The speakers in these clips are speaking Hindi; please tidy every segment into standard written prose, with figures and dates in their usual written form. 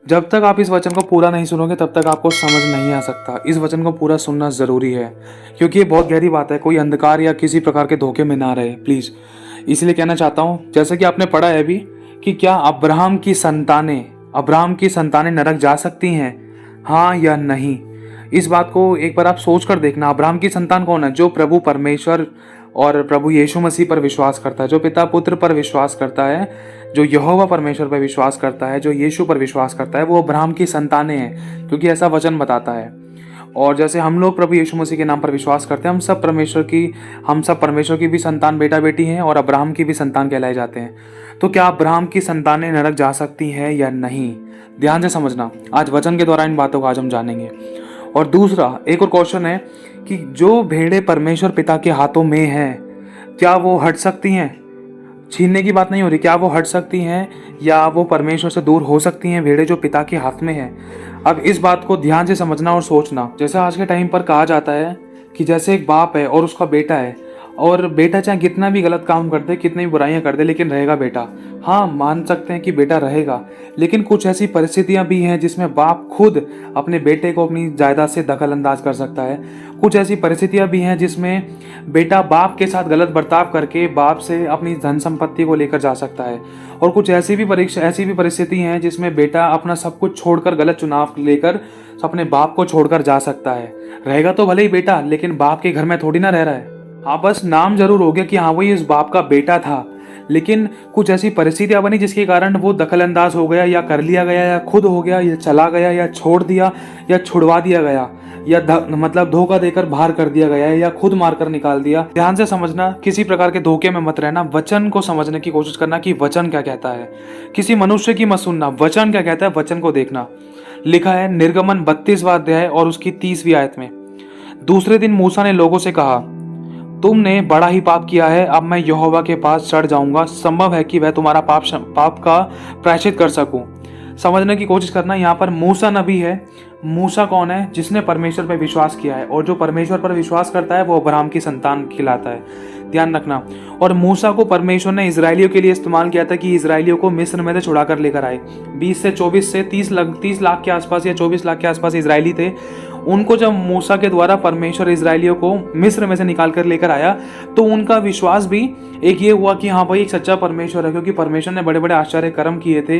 जब तक आप इस वचन को पूरा नहीं सुनोगे तब तक आपको समझ नहीं आ सकता। इस वचन को पूरा सुनना ज़रूरी है क्योंकि ये बहुत गहरी बात है। कोई अंधकार या किसी प्रकार के धोखे में ना रहे प्लीज़। इसलिए कहना चाहता हूँ, जैसे कि आपने पढ़ा है अभी, कि क्या अब्राहम की संतानें नरक जा सकती हैं, हाँ या नहीं। इस बात को एक बार आप सोच कर देखना। अब्राहम की संतान कौन है? जो प्रभु परमेश्वर और प्रभु यीशु मसीह पर विश्वास करता है, जो पिता पुत्र पर विश्वास करता है, जो यहोवा परमेश्वर पर विश्वास करता है, जो यीशु पर विश्वास करता है, वो अब्राहम की संतानें हैं, क्योंकि ऐसा वचन बताता है। और जैसे हम लोग प्रभु यीशु मसीह के नाम पर विश्वास करते हैं, हम सब परमेश्वर की भी संतान बेटा बेटी हैं और अब्राहम की भी संतान कहलाए जाते हैं। तो क्या अब्राहम की संतानें नरक जा सकती हैं या नहीं? ध्यान से समझना, आज वचन के द्वारा इन बातों को आज हम जानेंगे। और दूसरा एक और क्वेश्चन है कि जो भेड़ें परमेश्वर पिता के हाथों में हैं, क्या वो हट सकती हैं? छीनने की बात नहीं हो रही, क्या वो हट सकती हैं या वो परमेश्वर से दूर हो सकती हैं, भेड़ें जो पिता के हाथ में हैं? अब इस बात को ध्यान से समझना और सोचना। जैसे आज के टाइम पर कहा जाता है कि जैसे एक बाप है और उसका बेटा है, और बेटा चाहे कितना भी गलत काम कर दे, कितनी भी बुराइयां कर दे, लेकिन रहेगा बेटा। हाँ, मान सकते हैं कि बेटा रहेगा, लेकिन कुछ ऐसी परिस्थितियां भी हैं जिसमें बाप खुद अपने बेटे को अपनी जायदाद से दखल अंदाज कर सकता है। कुछ ऐसी परिस्थितियां भी हैं जिसमें बेटा बाप के साथ गलत बर्ताव करके बाप से अपनी धन संपत्ति को लेकर जा सकता है। और कुछ ऐसी भी परिस्थिति हैं जिसमें बेटा अपना सब कुछ छोड़कर, गलत चुनाव लेकर अपने बाप को छोड़कर जा सकता है। रहेगा तो भले ही बेटा, लेकिन बाप के घर में थोड़ी ना रह रहा है। हाँ, बस नाम जरूर हो गया कि हाँ वही इस बाप का बेटा था, लेकिन कुछ ऐसी परिस्थितियां बनी जिसके कारण वो दखल अंदाज हो गया, या कर लिया गया, या खुद हो गया, या चला गया, या छोड़ दिया, या छुड़वा दिया गया, या मतलब धोखा देकर बाहर कर दिया गया है, या खुद मारकर निकाल दिया। ध्यान से समझना, किसी प्रकार के धोखे में मत रहना। वचन को समझने की कोशिश करना कि वचन क्या कहता है। किसी मनुष्य की मत सुनना, वचन क्या कहता है वचन को देखना। लिखा है निर्गमन 32वां अध्याय और उसकी 30वीं आयत में, दूसरे दिन मूसा ने लोगों से कहा, तुमने बड़ा ही पाप किया है, अब मैं यहोवा के पास चढ़ जाऊंगा, संभव है कि वह तुम्हारा पाप का प्रायश्चित कर सकूं। समझने की कोशिश करना, यहाँ पर मूसा नबी है। मूसा कौन है? जिसने परमेश्वर पर विश्वास किया है, और जो परमेश्वर पर विश्वास करता है वो अब्राहम की संतान कहलाता है। ध्यान रखना। और मूसा को परमेश्वर ने इजराइलियों के लिए इस्तेमाल किया था कि इजराइलियों को मिस्र में से छुड़ा कर लेकर आए। 20 से 24 से 30 लाख के आसपास या 24 लाख के आसपास इजरायली थे। उनको जब मूसा के द्वारा परमेश्वर इजराइलियों को मिस्र में से निकाल कर लेकर आया, तो उनका विश्वास भी एक ये हुआ कि हाँ भाई एक सच्चा परमेश्वर है, क्योंकि परमेश्वर ने बड़े बड़े आश्चर्य कर्म किए थे।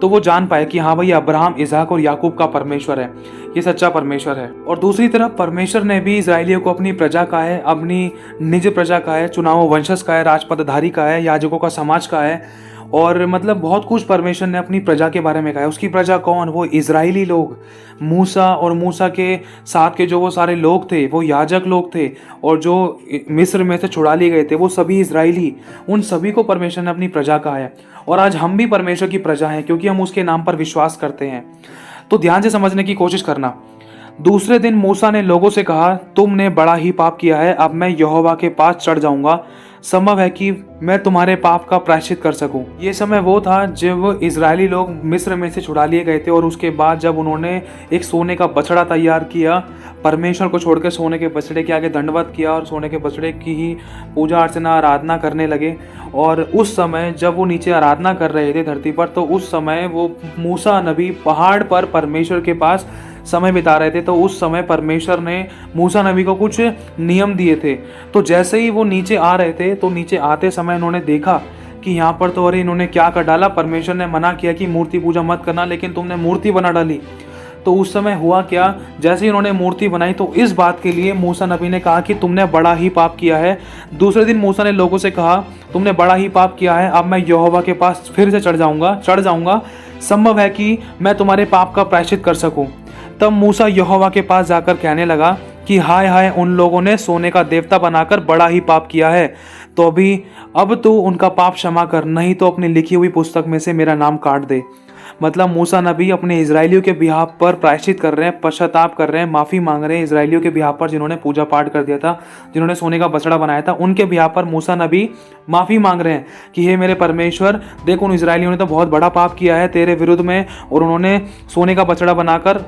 तो वो जान पाए कि हाँ भाई अब्राहम, इसहाक और याकूब का परमेश्वर है, ये सच्चा परमेश्वर है। और दूसरी तरफ परमेश्वर ने भी इजराइलियों को अपनी प्रजा का है, अपनी निज प्रजा का है, चुनाव वंशज का है, राजपदधारी का है, याजकों का समाज का है, और मतलब बहुत कुछ परमेश्वर ने अपनी प्रजा के बारे में कहा है। उसकी प्रजा कौन? वो इजराइली लोग। मूसा और मूसा के साथ के जो वो सारे लोग थे, वो याजक लोग थे, और जो मिस्र में से छुड़ा लिए गए थे वो सभी इजराइली। उन सभी को परमेश्वर ने अपनी प्रजा कहा है। और आज हम भी परमेश्वर की प्रजा हैं, क्योंकि हम उसके नाम पर विश्वास करते हैं। तो ध्यान से समझने की कोशिश करना। दूसरे दिन मूसा ने लोगों से कहा, तुमने बड़ा ही पाप किया है, अब मैं यहोवा के पास चढ़ जाऊंगा, संभव है कि मैं तुम्हारे पाप का प्रायश्चित कर सकूं। ये समय वो था जब इजरायली लोग मिस्र में से छुड़ा लिए गए थे, और उसके बाद जब उन्होंने एक सोने का बछड़ा तैयार किया, परमेश्वर को छोड़कर सोने के बछड़े के आगे दंडवत किया और सोने के बछड़े की ही पूजा अर्चना आराधना करने लगे। और उस समय जब वो नीचे आराधना कर रहे थे धरती पर, तो उस समय वो मूसा नबी पहाड़ पर परमेश्वर के पास समय बिता रहे थे। तो उस समय परमेश्वर ने मूसा नबी को कुछ नियम दिए थे। तो जैसे ही वो नीचे आ रहे थे, तो नीचे आते समय इन्होंने देखा कि यहाँ पर तो अरे इन्होंने क्या कर डाला। परमेश्वर ने मना किया कि मूर्ति पूजा मत करना, लेकिन तुमने मूर्ति बना डाली। तो उस समय हुआ क्या, जैसे ही इन्होंने मूर्ति बनाई, तो इस बात के लिए मूसा नबी ने कहा कि तुमने बड़ा ही पाप किया है। दूसरे दिन मूसा ने लोगों से कहा, तुमने बड़ा ही पाप किया है, अब मैं यहोवा के पास फिर से चढ़ जाऊंगा, संभव है कि मैं तुम्हारे पाप का प्रायश्चित कर सकूं। तब मूसा यहोवा के पास जाकर कहने लगा कि हाय हाय, उन लोगों ने सोने का देवता बनाकर बड़ा ही पाप किया है। तो अब तू उनका पाप क्षमा कर, नहीं तो अपनी लिखी हुई पुस्तक में से मेरा नाम काट दे। मतलब मूसा नबी अपने इजरायलियों के बिहाफ पर प्रायश्चित कर रहे हैं, पश्चाताप कर रहे हैं, माफ़ी मांग रहे हैं। इजरायलियों के बिहाफ पर जिन्होंने पूजा पाठ कर दिया था, जिन्होंने सोने का बछड़ा बनाया था, उनके बिहाफ पर मूसा नबी माफ़ी मांग रहे हैं कि हे मेरे परमेश्वर, देख उन इजरायलियों ने तो बहुत बड़ा पाप किया है तेरे विरुद्ध में, और उन्होंने सोने का बछड़ा बनाकर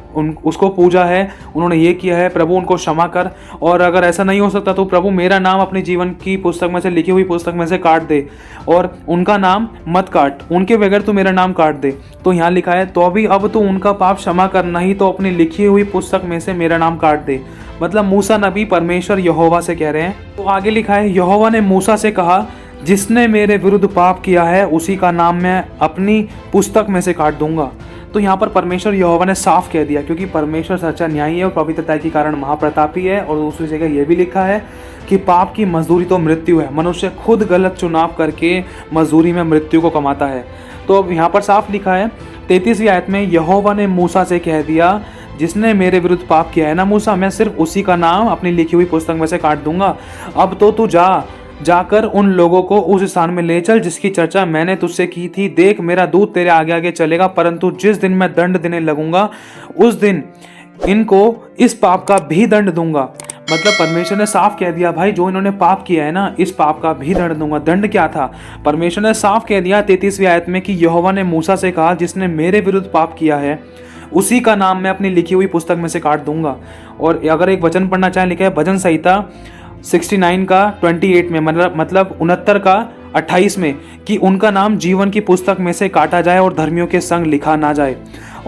उसको पूजा है, उन्होंने ये किया है। प्रभु उनको क्षमा कर, और अगर ऐसा नहीं हो सकता तो प्रभु मेरा नाम अपने जीवन की पुस्तक में से, लिखी हुई पुस्तक में से काट दे, और उनका नाम मत काट, उनके बगैर तू मेरा नाम काट दे। तो यहाँ लिखा है तो भी अब तो उनका पाप क्षमा कर, नहीं तो अपनी लिखी हुई पुस्तक में से मेरा नाम काट दे। मतलब मूसा नबी परमेश्वर यहोवा से कह रहे हैं। तो आगे लिखा है यहोवा ने मूसा से कहा, जिसने मेरे विरुद्ध पाप किया है उसी का नाम मैं अपनी पुस्तक में से काट दूंगा। तो यहाँ पर परमेश्वर यहोवा ने साफ कह दिया, क्योंकि परमेश्वर सच्चा न्यायी है और पवित्रता के कारण महाप्रतापी है। और दूसरी जगह यह भी लिखा है कि पाप की मजदूरी तो मृत्यु है, मनुष्य खुद गलत चुनाव करके मजदूरी में मृत्यु को कमाता है। तो अब यहाँ पर साफ लिखा है 33वीं आयत में, यहोवा ने मूसा से कह दिया, जिसने मेरे विरुद्ध पाप किया है ना मूसा, मैं सिर्फ उसी का नाम अपनी लिखी हुई पुस्तक में से काट दूंगा। अब तो तू जाकर उन लोगों को उस स्थान में ले चल जिसकी चर्चा मैंने तुझसे की थी। देख, मेरा दूत तेरे आगे आगे चलेगा, परंतु जिस दिन मैं दंड देने लगूंगा उस दिन इनको इस पाप का भी दंड दूंगा। मतलब परमेश्वर ने साफ कह दिया, भाई जो इन्होंने पाप किया है ना, इस पाप का भी दंड दूंगा। दंड क्या था? परमेश्वर ने साफ कह दिया 33वीं आयत में कि यहोवा ने मूसा से कहा, जिसने मेरे विरुद्ध पाप किया है उसी का नाम मैं अपनी लिखी हुई पुस्तक में से काट दूंगा। और अगर एक वचन पढ़ना चाहे, लिखा है भजन संहिता 69 का 28 में, मतलब 69 का 28 में, कि उनका नाम जीवन की पुस्तक में से काटा जाए और धर्मियों के संग लिखा ना जाए।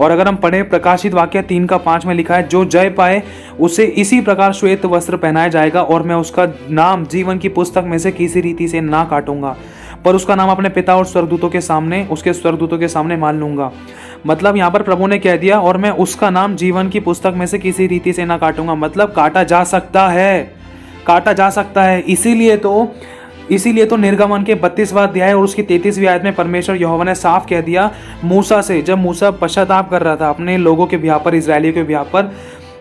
और अगर हम पढ़े प्रकाशित वाक्य 3 का 5 में लिखा है, जो जय पाए उसे इसी प्रकार श्वेत वस्त्र पहनाया जाएगा और मैं उसका नाम जीवन की पुस्तक में से किसी रीति से ना काटूंगा, पर उसका नाम अपने पिता और स्वर्गदूतों के सामने, उसके स्वर्गदूतों के सामने मान लूंगा। मतलब यहाँ पर प्रभु ने कह दिया, और मैं उसका नाम जीवन की पुस्तक में से किसी रीति से ना काटूंगा। मतलब काटा जा सकता है, काटा जा सकता है। इसीलिए तो निर्गमन के 32वां अध्याय और उसकी 33वीं आयत में परमेश्वर यहोवा ने साफ कह दिया मूसा से, जब मूसा पश्चाताप कर रहा था अपने लोगों के ब्याह पर, इजरायलियों के ब्याह पर,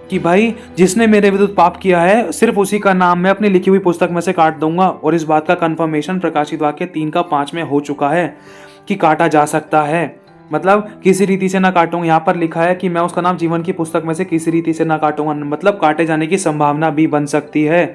कि भाई जिसने मेरे विरुद्ध पाप किया है सिर्फ उसी का नाम मैं अपनी लिखी हुई पुस्तक में से काट दूंगा। और इस बात का कंफर्मेशन प्रकाशित वाक्य 3 का 5 में हो चुका है कि काटा जा सकता है। मतलब किसी रीति से ना काटूंगा। यहाँ पर लिखा है कि मैं उसका नाम जीवन की पुस्तक में से किसी रीति से ना काटूंगा, मतलब काटे जाने की संभावना भी बन सकती है।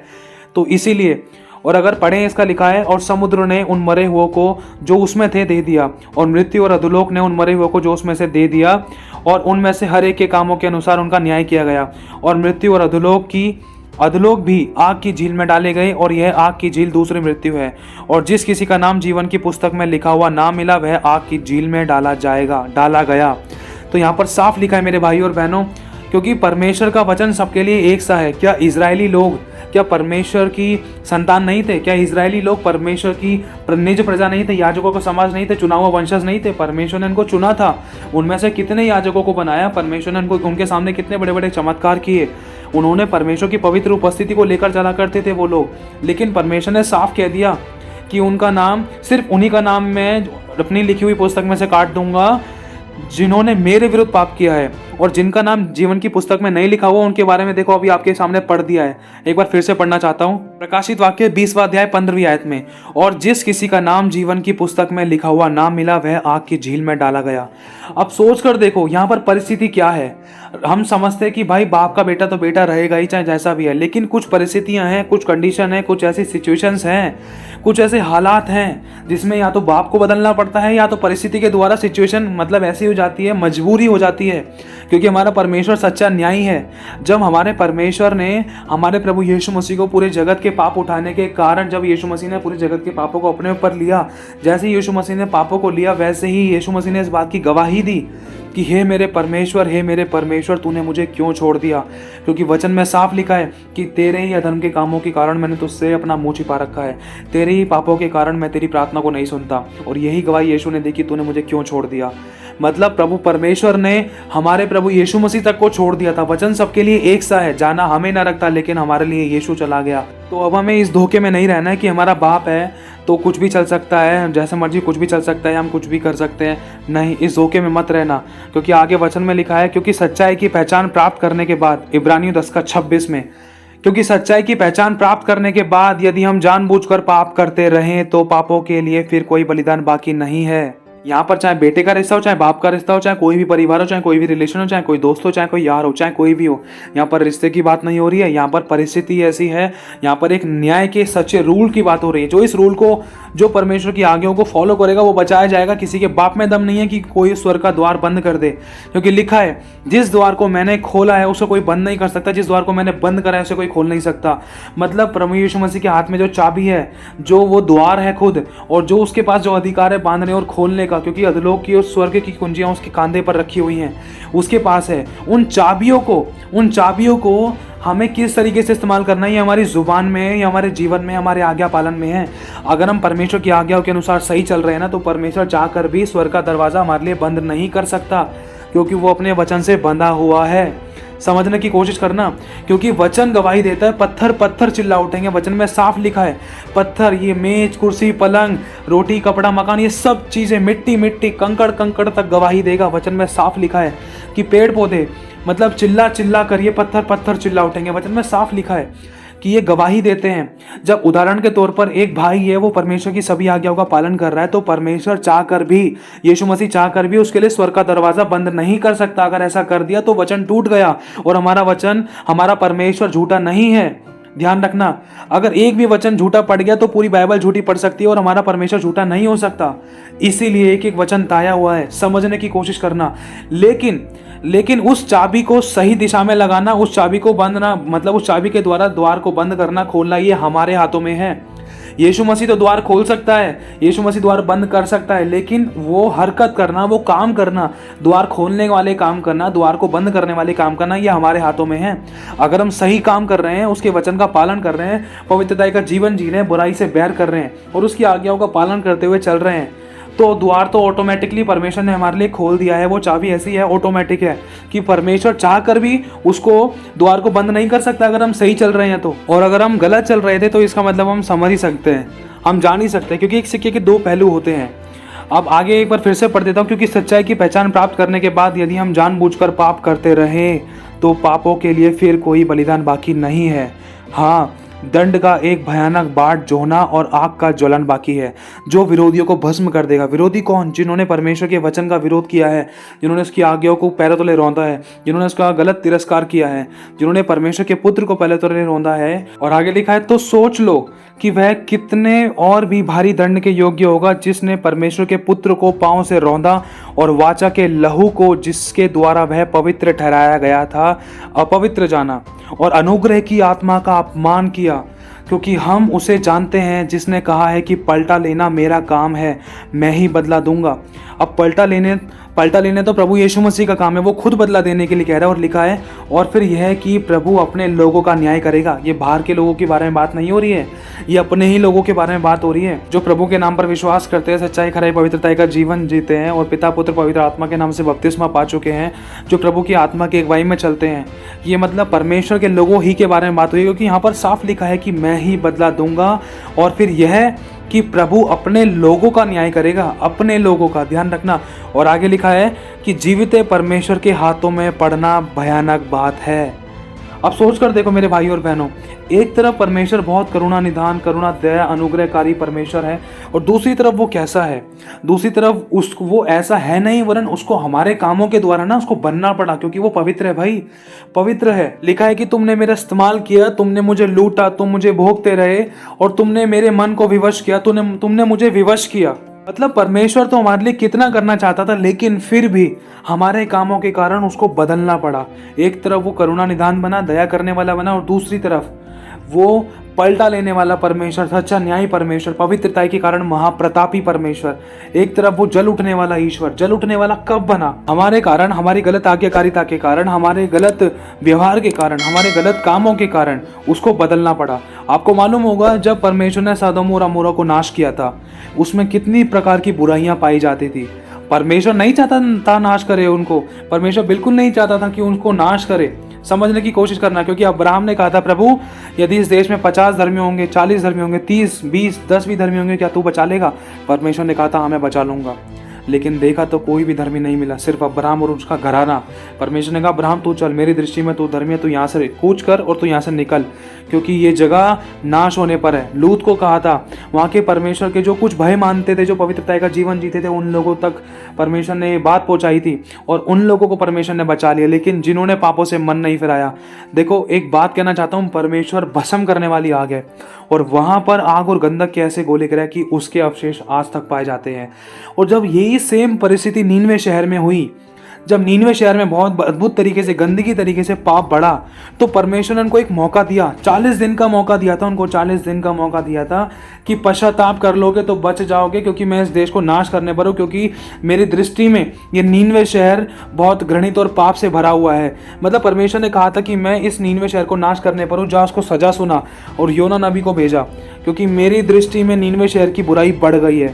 तो इसीलिए, और अगर पढ़ें इसका लिखा है, और समुद्र ने उन मरे हुओं को जो उसमें थे दे दिया, और मृत्यु और अधोलोक ने उन मरे हुओं को जो उसमें से दे दिया, और उनमें से हर एक के कामों के अनुसार उनका न्याय किया गया। और मृत्यु और अधोलोक भी आग की झील में डाले गए, और यह आग की झील दूसरी मृत्यु है। और जिस किसी का नाम जीवन की पुस्तक में लिखा हुआ ना मिला वह आग की झील में डाला गया। तो यहाँ पर साफ लिखा है मेरे भाई और बहनों, क्योंकि परमेश्वर का वचन सबके लिए एक सा है। क्या इजरायली लोग क्या परमेश्वर की संतान नहीं थे? क्या इजरायली लोग परमेश्वर की निज प्रजा नहीं थे? याजकों का समाज नहीं थे? चुनाव वंशज नहीं थे? परमेश्वर ने इनको चुना था। उनमें से कितने याजकों को बनाया, परमेश्वर ने उनके सामने कितने बड़े बड़े चमत्कार किए। उन्होंने परमेश्वर की पवित्र उपस्थिति को लेकर चला करते थे वो लोग। लेकिन परमेश्वर ने साफ कह दिया कि उनका नाम, सिर्फ उन्हीं का नाम मैं अपनी लिखी हुई पुस्तक में से काट दूंगा जिन्होंने मेरे विरुद्ध पाप किया है। और जिनका नाम जीवन की पुस्तक में नहीं लिखा हुआ उनके बारे में देखो अभी आपके सामने पढ़ दिया है, एक बार फिर से पढ़ना चाहता हूँ। प्रकाशित वाक्य 20वां अध्याय 15वीं आयत में, और जिस किसी का नाम जीवन की पुस्तक में लिखा हुआ ना मिला वह आग की झील में डाला गया। अब सोच कर देखो यहाँ पर परिस्थिति क्या है। हम समझते हैं कि भाई बाप का बेटा तो बेटा रहेगा ही, चाहे जैसा भी है, लेकिन कुछ परिस्थितियां हैं, कुछ कंडीशन है, कुछ ऐसी सिचुएशंस हैं, कुछ ऐसे हालात हैं जिसमें या तो बाप को बदलना पड़ता है या तो परिस्थिति के द्वारा सिचुएशन मतलब ऐसी हो जाती है, मजबूरी हो जाती है, क्योंकि हमारा परमेश्वर सच्चा न्यायी है। जब हमारे परमेश्वर ने हमारे प्रभु यीशु मसीह को पूरे जगत के पाप उठाने के कारण, जब यीशु मसीह ने पूरे जगत के पापों को अपने ऊपर लिया, जैसे यीशु मसीह ने पापों को लिया वैसे ही यीशु मसीह ने इस बात की गवाही दी कि हे मेरे परमेश्वर तूने मुझे क्यों छोड़ दिया। क्योंकि वचन में साफ लिखा है कि तेरे ही अधर्म के कामों के कारण मैंने तुझसे अपना मुंह छिपा रखा है, तेरे ही पापों के कारण मैं तेरी प्रार्थना को नहीं सुनता। और यही गवाही यीशु ने दी कि तूने मुझे क्यों छोड़ दिया। मतलब प्रभु परमेश्वर ने हमारे प्रभु यीशु मसीह तक को छोड़ दिया था। वचन सबके लिए एक सा है, जाना हमें ना रखता, लेकिन हमारे लिए यीशु चला गया। तो अब हमें इस धोखे में नहीं रहना है कि हमारा बाप है तो कुछ भी चल सकता है, जैसे मर्जी कुछ भी चल सकता है, हम कुछ भी कर सकते हैं। नहीं, इस धोखे में मत रहना, क्योंकि आगे वचन में लिखा है, क्योंकि सच्चाई की पहचान प्राप्त करने के बाद, इब्रानियों 10:26 में, क्योंकि सच्चाई की पहचान प्राप्त करने के बाद यदि हम जानबूझकर पाप करते रहें तो पापों के लिए फिर कोई बलिदान बाकी नहीं है। यहाँ पर चाहे बेटे का रिश्ता हो, चाहे बाप का रिश्ता हो, चाहे कोई भी परिवार हो, चाहे कोई भी रिलेशन हो, चाहे कोई दोस्त हो, चाहे कोई यार हो, चाहे कोई भी हो, यहाँ पर रिश्ते की बात नहीं हो रही है। यहाँ पर परिस्थिति ऐसी है, यहाँ पर एक न्याय के सच्चे रूल की बात हो रही है। जो इस रूल को, जो परमेश्वर की आज्ञाओं को फॉलो करेगा वो बचाया जाएगा। किसी के बाप में दम नहीं है कि कोई स्वर्ग का द्वार बंद कर दे, क्योंकि लिखा है जिस द्वार को मैंने खोला है उसे कोई बंद नहीं कर सकता, जिस द्वार को मैंने बंद करा है उसे कोई खोल नहीं सकता। मतलब प्रभु यीशु मसीह के हाथ में जो चाबी है, जो वो द्वार है खुद, और जो उसके पास जो अधिकार है बांधने और खोलने का, का, क्योंकि अधोलोक की और स्वर्ग की कुंजियां उसके कंधे पर रखी हुई हैं, उसके पास है। उन चाबियों को हमें किस तरीके से इस्तेमाल करना है, ये हमारी जुबान में है, ये हमारे जीवन में, हमारे आज्ञा पालन में है। अगर हम परमेश्वर की आज्ञाओं के अनुसार सही चल रहे हैं ना, तो परमेश्वर चाहकर भी स्वर्ग का दरवाजा हमारे लिए बंद नहीं कर सकता, क्योंकि वो अपने वचन से बंधा हुआ है। समझने की कोशिश करना, क्योंकि वचन गवाही देता है, पत्थर पत्थर चिल्ला उठेंगे। वचन में साफ लिखा है, पत्थर, ये मेज, कुर्सी, पलंग, रोटी, कपड़ा, मकान, ये सब चीजें, मिट्टी मिट्टी, कंकड़ कंकड़ तक गवाही देगा। वचन में साफ लिखा है कि पेड़ पौधे, मतलब चिल्ला चिल्ला कर ये पत्थर पत्थर चिल्ला उठेंगे। वचन में साफ लिखा है कि ये गवाही देते हैं। जब उदाहरण के तौर पर एक भाई है, वो परमेश्वर की सभी आज्ञाओं का पालन कर रहा है, तो परमेश्वर चाहकर भी, यीशु मसीह चाहकर भी उसके लिए स्वर्ग का दरवाजा बंद नहीं कर सकता। अगर ऐसा कर दिया तो वचन टूट गया, और हमारा वचन, हमारा परमेश्वर झूठा नहीं है। ध्यान रखना, अगर एक भी वचन झूठा पड़ गया तो पूरी बाइबल झूठी पड़ सकती है, और हमारा परमेश्वर झूठा नहीं हो सकता। इसीलिए एक एक वचन ताया हुआ है, समझने की कोशिश करना। लेकिन उस चाबी को सही दिशा में लगाना, उस चाबी को बंद ना, मतलब उस चाबी के द्वारा द्वार को बंद करना खोलना, ये हमारे हाथों में है। यीशु मसीह तो द्वार खोल सकता है, यीशु मसीह द्वार बंद कर सकता है, लेकिन वो हरकत करना, वो काम करना, द्वार खोलने वाले काम करना, द्वार को बंद करने वाले काम करना, ये हमारे हाथों में है। अगर हम सही काम कर रहे हैं, उसके वचन का पालन कर रहे हैं, पवित्रता का जीवन जी रहे हैं, बुराई से बैर कर रहे हैं और उसकी आज्ञाओं का पालन करते हुए चल रहे हैं, तो द्वार तो ऑटोमेटिकली परमेश्वर ने हमारे लिए खोल दिया है। वो चाबी ऐसी है, ऑटोमेटिक है, कि परमेश्वर चाह कर भी उसको, द्वार को बंद नहीं कर सकता अगर हम सही चल रहे हैं तो। और अगर हम गलत चल रहे थे तो इसका मतलब हम समझ ही सकते हैं, हम जान ही सकते हैं, क्योंकि एक सिक्के के दो पहलू होते हैं। अब आगे एक बार फिर से पढ़ देता हूँ, क्योंकि सच्चाई की पहचान प्राप्त करने के बाद यदि हम जानबूझकर पाप करते रहे तो पापों के लिए फिर कोई बलिदान बाकी नहीं है। हाँ, दंड का एक भयानक बाट जोहना और आग का ज्वलन बाकी है, जो विरोधियों को भस्म कर देगा। विरोधी कौन? जिन्होंने परमेश्वर के वचन का विरोध किया है, जिन्होंने उसकी आज्ञाओं को पैरों तले रौंदा है, जिन्होंने उसका गलत तिरस्कार किया है, जिन्होंने परमेश्वर के पुत्र को पैरों तले रौंदा है। और आगे लिखा है, तो सोच लो कि वह कितने और भी भारी दंड के योग्य होगा, जिसने परमेश्वर के पुत्र को पांव से रौंदा और वाचा के लहू को, जिसके द्वारा वह पवित्र ठहराया गया था, अपवित्र जाना और अनुग्रह की आत्मा का अपमान किया। क्योंकि हम उसे जानते हैं जिसने कहा है कि पलटा लेना मेरा काम है, मैं ही बदला दूंगा। अब पलटा लेने तो प्रभु यीशु मसीह का काम है, वो खुद बदला देने के लिए कह रहा है। और लिखा है, और फिर यह है कि प्रभु अपने लोगों का न्याय करेगा। ये बाहर के लोगों के बारे में बात नहीं हो रही है, ये अपने ही लोगों के बारे में बात हो रही है, जो प्रभु के नाम पर विश्वास करते हैं, सच्चाई, खराई, पवित्रता का जीवन जीते हैं और पिता, पुत्र, पवित्र आत्मा के नाम से बपतिस्मा पा चुके हैं, जो प्रभु की आत्मा की अगुवाई में चलते हैं। ये मतलब परमेश्वर के लोगों ही के बारे में बात हुई, क्योंकि यहाँ पर साफ लिखा है कि मैं ही बदला दूंगा। और फिर यह कि प्रभु अपने लोगों का न्याय करेगा, अपने लोगों का, ध्यान रखना। और आगे लिखा है कि जीवित परमेश्वर के हाथों में पड़ना भयानक बात है। अब सोच कर देखो मेरे भाई और बहनों, एक तरफ परमेश्वर बहुत करुणा निधान, करुणा, दया, अनुग्रहकारी परमेश्वर है, और दूसरी तरफ वो कैसा है? दूसरी तरफ उसको, वो ऐसा है नहीं, वरन उसको हमारे कामों के द्वारा ना उसको बनना पड़ा, क्योंकि वो पवित्र है भाई, पवित्र है। लिखा है कि तुमने मेरा इस्तेमाल किया, तुमने मुझे लूटा, तुम मुझे भोगते रहे और तुमने मेरे मन को विवश किया, तुमने मुझे विवश किया। मतलब परमेश्वर तो हमारे लिए कितना करना चाहता था, लेकिन फिर भी हमारे कामों के कारण उसको बदलना पड़ा। एक तरफ वो करुणा निधान बना, दया करने वाला बना, और दूसरी तरफ वो पलटा लेने वाला परमेश्वर, सच्चा न्यायी परमेश्वर, पवित्रता के कारण महाप्रतापी परमेश्वर। एक तरफ वो जल उठने वाला ईश्वर। जल उठने वाला कब बना? हमारे कारण, हमारी गलत आज्ञाकारिता के कारण, हमारे गलत व्यवहार के कारण, हमारे गलत कामों के कारण उसको बदलना पड़ा। आपको मालूम होगा, जब परमेश्वर ने सदोम और अमोरा को नाश किया था, उसमें कितनी प्रकार की बुराइयां पाई जाती थी। परमेश्वर नहीं चाहता था नाश करे उनको, परमेश्वर बिल्कुल नहीं चाहता था कि उनको नाश करे। समझने की कोशिश करना, क्योंकि अब्राहम ने कहा था, प्रभु यदि इस देश में 50 धर्मी होंगे, 40 धर्मी होंगे, 30, 20, 10 भी धर्मी होंगे, क्या तू बचा लेगा? परमेश्वर ने कहा था, हाँ मैं बचा लूंगा। लेकिन देखा तो कोई भी धर्मी नहीं मिला, सिर्फ अब्राहम और उसका घराना। परमेश्वर ने कहा, अब्राहम तू चल, मेरी दृष्टि में तू धर्मी है, तू यहाँ से कूच कर और तू यहाँ से निकल, क्योंकि ये जगह नाश होने पर है। लूत को कहा था, वहाँ के परमेश्वर के जो कुछ भय मानते थे, जो पवित्रता का जीवन जीते थे, उन लोगों तक परमेश्वर ने ये बात पहुँचाई थी और उन लोगों को परमेश्वर ने बचा लिया। लेकिन जिन्होंने पापों से मन नहीं फिराया, देखो एक बात कहना चाहता हूँ, परमेश्वर भस्म करने वाली आग है, और वहाँ पर आग और गंधक के ऐसे गोले गिराए कि उसके अवशेष आज तक पाए जाते हैं। और जब यही सेम परिस्थिति नीनवे शहर में हुई, जब नीनवे शहर में बहुत अद्भुत तरीके से, गंदगी तरीके से पाप बढ़ा, तो परमेश्वर ने उनको एक मौका दिया, 40 दिन का मौका दिया था उनको, 40 दिन का मौका दिया था कि पश्चाताप कर लोगे तो बच जाओगे, क्योंकि मैं इस देश को नाश करने पर हूँ, क्योंकि मेरी दृष्टि में ये नीनवे शहर बहुत घृणित और पाप से भरा हुआ है। मतलब परमेश्वर ने कहा था कि मैं इस नीनवे शहर को नाश करने पर हूँ। जा उसको सजा सुना और योना नबी को भेजा, क्योंकि मेरी दृष्टि में नीनवे शहर की बुराई बढ़ गई है।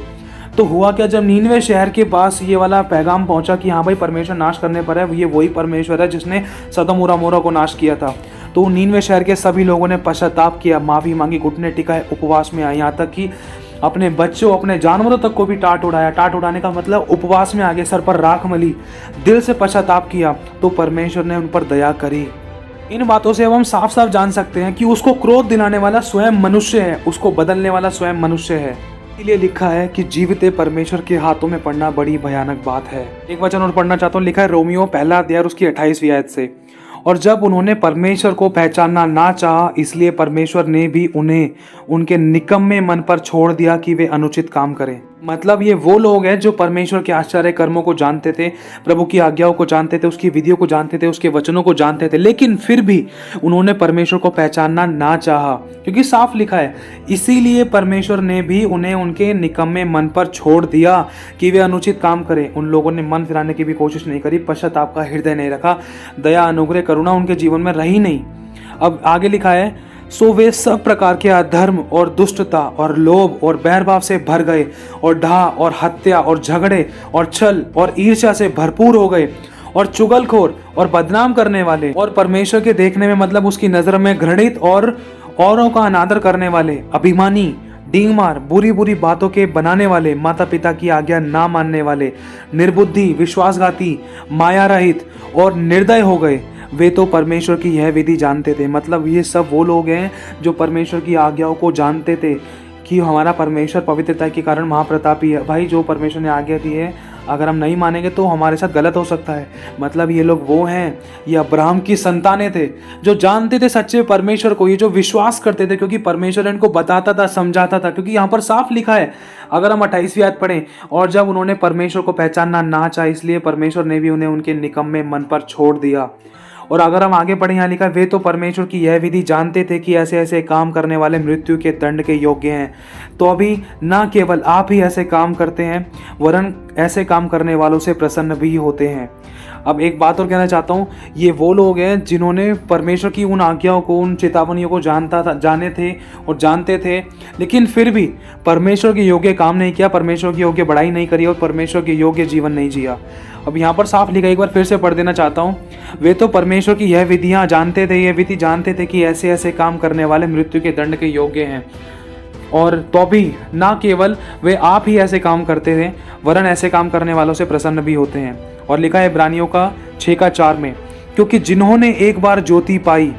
तो हुआ क्या, जब नीनवे शहर के पास ये वाला पैगाम पहुंचा कि हाँ भाई परमेश्वर नाश करने पर है, ये वही परमेश्वर है जिसने सदोम और अमोरा को नाश किया था, तो नीनवे शहर के सभी लोगों ने पश्चाताप किया, माफ़ी मांगी, घुटने टिकाए, उपवास में आए, यहाँ तक कि अपने बच्चों, अपने जानवरों तक को भी टाट उड़ाया। टाट उड़ाने का मतलब उपवास में आगे, सर पर राख मली, दिल से पश्चाताप किया, तो परमेश्वर ने उन पर दया करी। इन बातों से अब हम साफ साफ जान सकते हैं कि उसको क्रोध दिलाने वाला स्वयं मनुष्य है, उसको बदलने वाला स्वयं मनुष्य है। इसलिए लिखा है कि जीवित परमेश्वर के हाथों में पड़ना बड़ी भयानक बात है। एक वचन और पढ़ना चाहता हूँ, लिखा है रोमियो पहला अध्याय उसकी 28वीं आयत से, और जब उन्होंने परमेश्वर को पहचानना ना चाहा, इसलिए परमेश्वर ने भी उन्हें उनके निकम्मे मन पर छोड़ दिया कि वे अनुचित काम करें। मतलब ये वो लोग हैं जो परमेश्वर के आश्चर्य कर्मों को जानते थे, प्रभु की आज्ञाओं को जानते थे, उसकी विधियों को जानते थे, उसके वचनों को जानते थे, लेकिन फिर भी उन्होंने परमेश्वर को पहचानना ना चाहा, क्योंकि साफ लिखा है, इसीलिए परमेश्वर ने भी उन्हें उनके निकम्मे मन पर छोड़ दिया कि वे अनुचित काम करें। उन लोगों ने मन फिराने की भी कोशिश नहीं करी, पश्चाताप का हृदय नहीं रखा, दया, अनुग्रह, करुणा उनके जीवन में रही नहीं। अब आगे लिखा है, सो वे सब प्रकार के अधर्म और दुष्टता और लोभ और बैरभाव से भर गए, और ढाह और हत्या और झगड़े और छल और ईर्ष्या से भरपूर हो गए, और चुगलखोर और बदनाम करने वाले, और परमेश्वर के देखने में मतलब उसकी नजर में घृणित और औरों का अनादर करने वाले, अभिमानी, डींगमार, बुरी बुरी बातों के बनाने वाले, माता पिता की आज्ञा ना मानने वाले, निर्बुद्धि, विश्वासघाती, माया रहित और निर्दय हो गए। वे तो परमेश्वर की यह विधि जानते थे। मतलब ये सब वो लोग हैं जो परमेश्वर की आज्ञाओं को जानते थे कि हमारा परमेश्वर पवित्रता के कारण महाप्रतापी है। भाई जो परमेश्वर ने आज्ञा दी है, अगर हम नहीं मानेंगे तो हमारे साथ गलत हो सकता है। मतलब ये लोग वो हैं, ये अब्राहम की संतानें थे जो जानते थे सच्चे परमेश्वर को, ये जो विश्वास करते थे, क्योंकि परमेश्वर इनको बताता था, समझाता था। क्योंकि यहाँ पर साफ लिखा है, अगर हम 28वीं आयत पढ़ें, और जब उन्होंने परमेश्वर को पहचानना ना चाहा, इसलिए परमेश्वर ने भी उन्हें उनके निकम्मे मन पर छोड़ दिया। और अगर हम आगे पढ़ें, यहाँ लिखा है, वे तो परमेश्वर की यह विधि जानते थे कि ऐसे ऐसे काम करने वाले मृत्यु के दंड के योग्य हैं। तो अभी ना केवल आप ही ऐसे काम करते हैं, वरन ऐसे काम करने वालों से प्रसन्न भी होते हैं। अब एक बात और कहना चाहता हूँ, ये वो लोग हैं जिन्होंने परमेश्वर की उन आज्ञाओं को, उन चेतावनियों को जाने थे और जानते थे, लेकिन फिर भी परमेश्वर के योग्य काम नहीं किया, परमेश्वर की योग्य बढ़ाई नहीं करी और परमेश्वर के योग्य जीवन नहीं जिया। अब यहाँ पर साफ लिखा, एक बार फिर से पढ़ देना चाहता हूँ, वे तो परमेश्वर की यह विधियाँ जानते थे, यह विधि जानते थे कि ऐसे ऐसे काम करने वाले मृत्यु के दंड के योग्य हैं। और तो भी ना केवल वे आप ही ऐसे काम करते थे, वरन ऐसे काम करने वालों से प्रसन्न भी होते हैं। और लिखा है इब्रानियों का 6:4 में, क्योंकि जिन्होंने एक बार ज्योति पाई